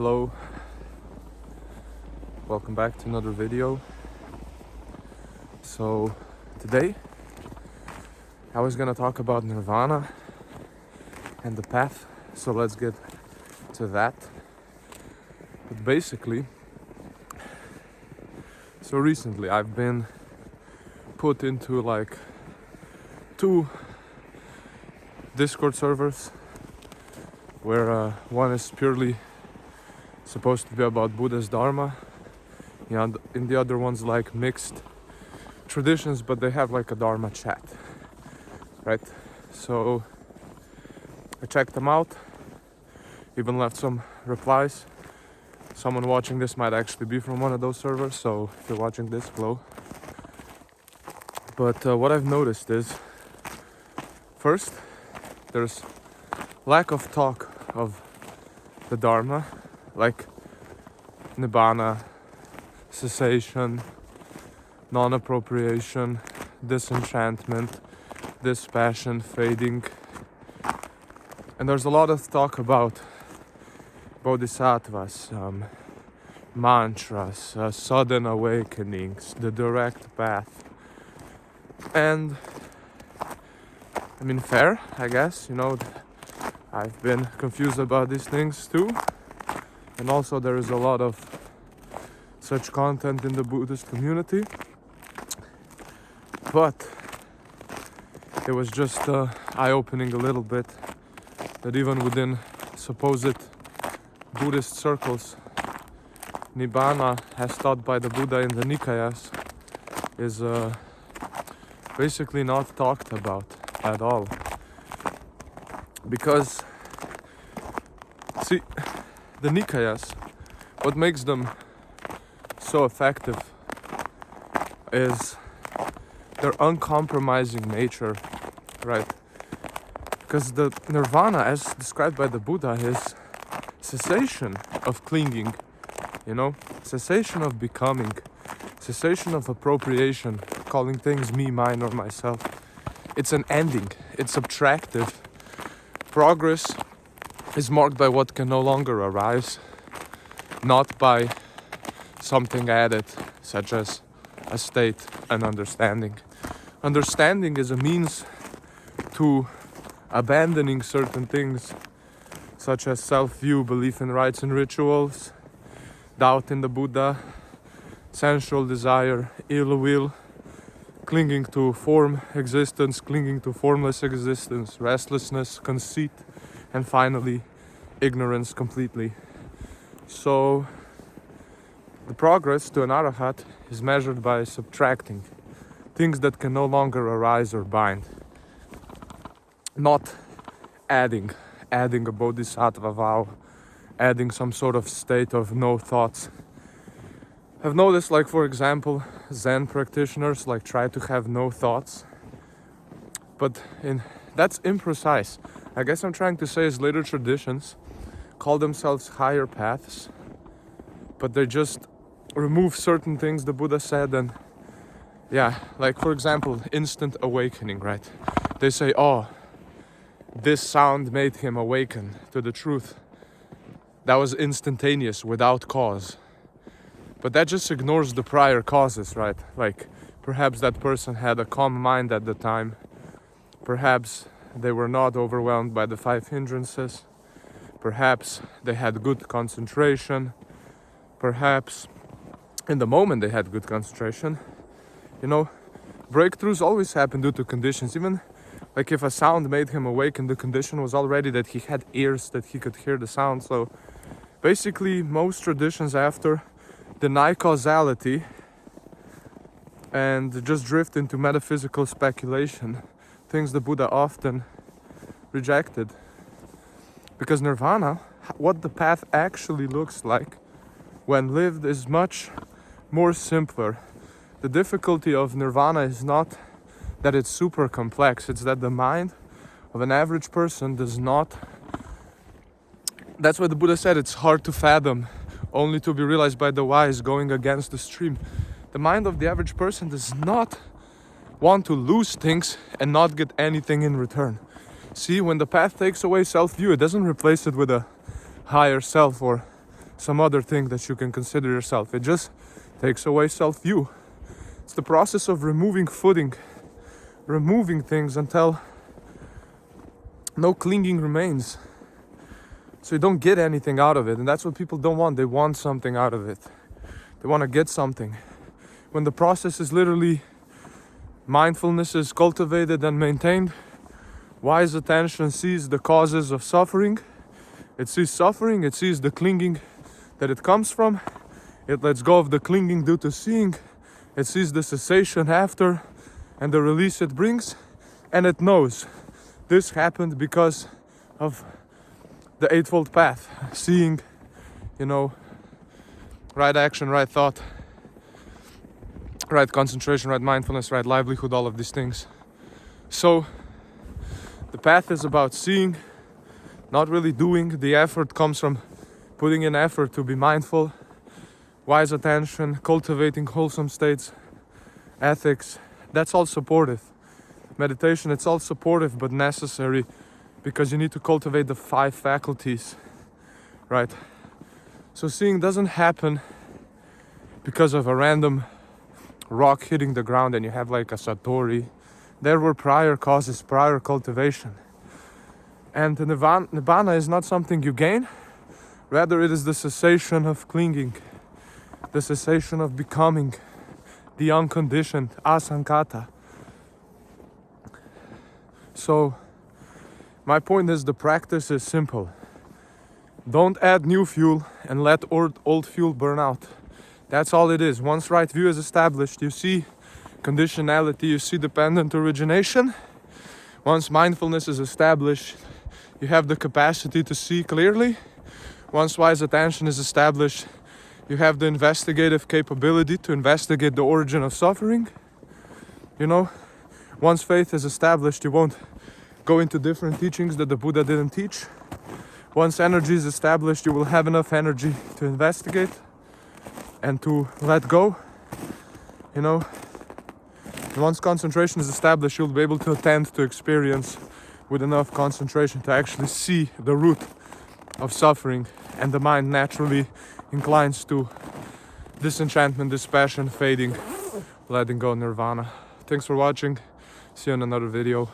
Hello, welcome back to another video. So today I was gonna talk about Nirvana and the path, so let's get to that. But basically, so recently I've been put into like 2 Discord servers where one is purely supposed to be about Buddha's Dharma, and in the other one's like mixed traditions, but they have like a Dharma chat, right? So I checked them out, even left some replies. Someone watching this might actually be from one of those servers, so if you're watching this, hello. But what I've noticed is, first, there's lack of talk of the Dharma, like Nibbāna, cessation, non-appropriation, disenchantment, dispassion, fading. And there's a lot of talk about bodhisattvas, mantras, sudden awakenings, the direct path. And I mean, fair, I guess, I've been confused about these things too. And also there is a lot of such content in the Buddhist community. But it was just eye-opening a little bit that even within supposed Buddhist circles, Nibbāna, as taught by the Buddha in the Nikāyas, is basically not talked about at all. Because, see, the Nikāyas, what makes them so effective is their uncompromising nature, right? Because the nirvana, as described by the Buddha, is cessation of clinging, cessation of becoming, cessation of appropriation, calling things me, mine, or myself. It's an ending, it's subtractive. Progress is marked by what can no longer arise, not by something added, such as a state and understanding. Understanding is a means to abandoning certain things, such as self-view, belief in rites and rituals, doubt in the Buddha, sensual desire, ill will, clinging to form existence, clinging to formless existence, restlessness, conceit, and finally, ignorance completely. So, the progress to an arahat is measured by subtracting things that can no longer arise or bind. Not adding a bodhisattva vow, adding some sort of state of no thoughts. I've noticed, like, for example, Zen practitioners try to have no thoughts, but that's imprecise. I guess I'm trying to say is later traditions call themselves higher paths, but they just remove certain things the Buddha said, and like for example, instant awakening, right? They say, oh, this sound made him awaken to the truth. That was instantaneous, without cause. But that just ignores the prior causes, right? Like, perhaps that person had a calm mind at the time. Perhaps they were not overwhelmed by the 5 hindrances. Perhaps they had good concentration. Perhaps in the moment they had good concentration. Breakthroughs always happen due to conditions. Even like if a sound made him awaken, the condition was already that he had ears, that he could hear the sound. So basically most traditions after deny causality and just drift into metaphysical speculation, things the Buddha often rejected. Because nirvana, what the path actually looks like when lived, is much more simpler. The difficulty of nirvana is not that it's super complex, it's that the mind of an average person does not. That's why the Buddha said it's hard to fathom, only to be realized by the wise, going against the stream. The mind of the average person does not want to lose things and not get anything in return. See, when the path takes away self-view, it doesn't replace it with a higher self or some other thing that you can consider yourself. It just takes away self-view. It's the process of removing footing, removing things until no clinging remains. So you don't get anything out of it. And that's what people don't want. They want something out of it. They want to get something. When the process is literally mindfulness is cultivated and maintained, wise attention sees the causes of suffering. It sees suffering, it sees the clinging that it comes from. It lets go of the clinging due to seeing. It sees the cessation after and the release it brings. And it knows this happened because of the Eightfold Path. Seeing, right action, right thought, right concentration, right mindfulness, right livelihood, all of these things. So the path is about seeing, not really doing. The effort comes from putting in effort to be mindful, wise attention, cultivating wholesome states, ethics. That's all supportive. Meditation, it's all supportive but necessary, because you need to cultivate the 5 faculties, right? So seeing doesn't happen because of a random rock hitting the ground and you have like a satori. There were prior causes, prior cultivation. And the Nibbāna is not something you gain. Rather, it is the cessation of clinging, the cessation of becoming, the unconditioned, asankata. So, my point is the practice is simple. Don't add new fuel and let old fuel burn out. That's all it is. Once right view is established, you see conditionality, you see dependent origination. Once mindfulness is established, you have the capacity to see clearly. Once wise attention is established, you have the investigative capability to investigate the origin of suffering. Once faith is established, you won't go into different teachings that the Buddha didn't teach. Once energy is established, you will have enough energy to investigate and to let go. And once concentration is established, you'll be able to attend to experience with enough concentration to actually see the root of suffering, and the mind naturally inclines to disenchantment, dispassion, fading, letting go, nirvana. Thanks for watching. See you in another video.